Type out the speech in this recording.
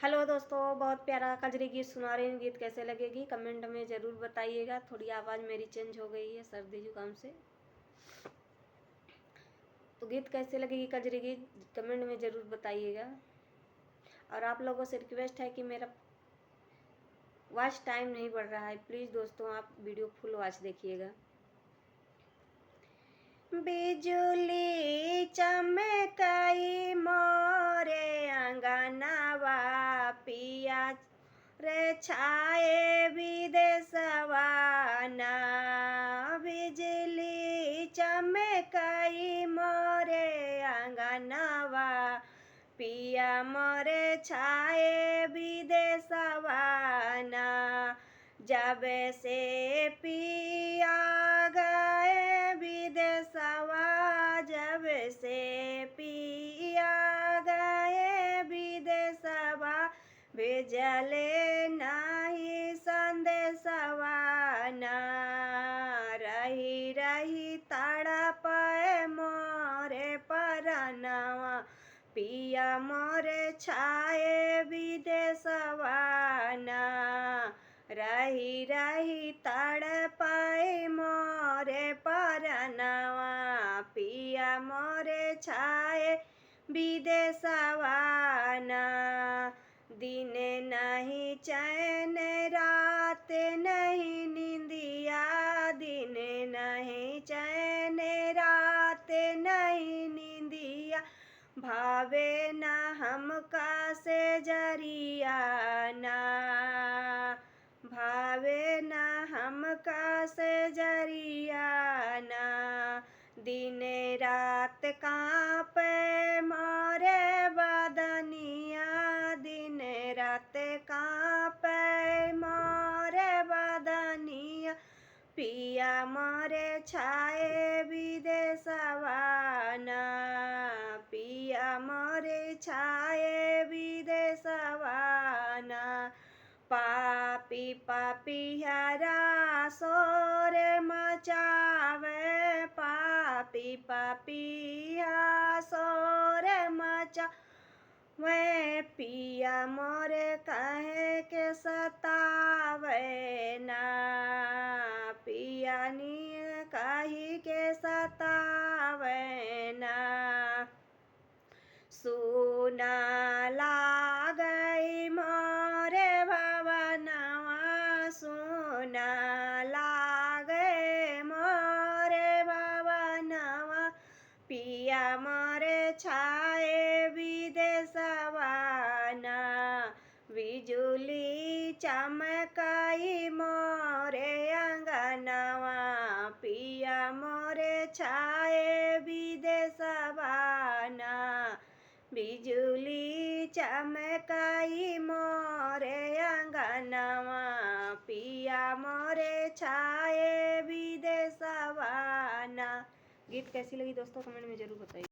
Hello दोस्तों, बहुत प्यारा कजरी गीत सुना रहे हैं। गीत कैसे लगेगी कमेंट में ज़रूर बताइएगा। थोड़ी आवाज़ मेरी चेंज हो गई है सर्दी जुकाम से। तो गीत कैसे लगेगी कजरी गीत कमेंट में ज़रूर बताइएगा। और आप लोगों से रिक्वेस्ट है कि मेरा वॉच टाइम नहीं बढ़ रहा है, प्लीज़ दोस्तों आप वीडियो फुल वॉच देखिएगा। बिजुली चमकाई मोरे अंगनावा पिया रे छाए विदेशवा ना। बिजली चमकाई मोरे अंगनावा पिया मोरे छाए विदेशवा ना। जब से पिया गए विदेशवा, जब से पिया गए विदेशवा, भेजले नाही संदेशवा ना। रही रही तड़पाए मोरे परनवा पिया मोरे छाए विदेशवा ना। रही रही तड़पाए मोरे परनवा पिया मोरे छाए विदेशवा ना। दिन नहीं चैन रात नहीं निंदिया, दिन नहीं चैन रात नहीं निंदिया, भावे न हमका से जरिया ना। भावे न हमका से जरिया ना। दिन रात कांपे मोरे बदनिया, दिन रात कांपे मोरे बदनिया, पिया मोरे छाए विदेशवा ना। पिया मोरे छाए विदेशवा ना। पापी पापिहरा शोर मचावे, पापी पापिया शोर मचावे, पिया मोरे कहे के सतावे ना। पिया नी कही के सतावे ना। सुना लागई मोरे भवनवा, सुना लागे मोरे भवनवा, पिया मोरे छाए विदेशवा ना। बिजुली चमकाई मोरे अंगनवा पिया मोरे छाए विदेशवा ना। बिजुली चमकाई मोरे अंगनवा पिया मोरे छाए विदेशवा ना। गीत कैसी लगी दोस्तों कमेंट में ज़रूर बताइए।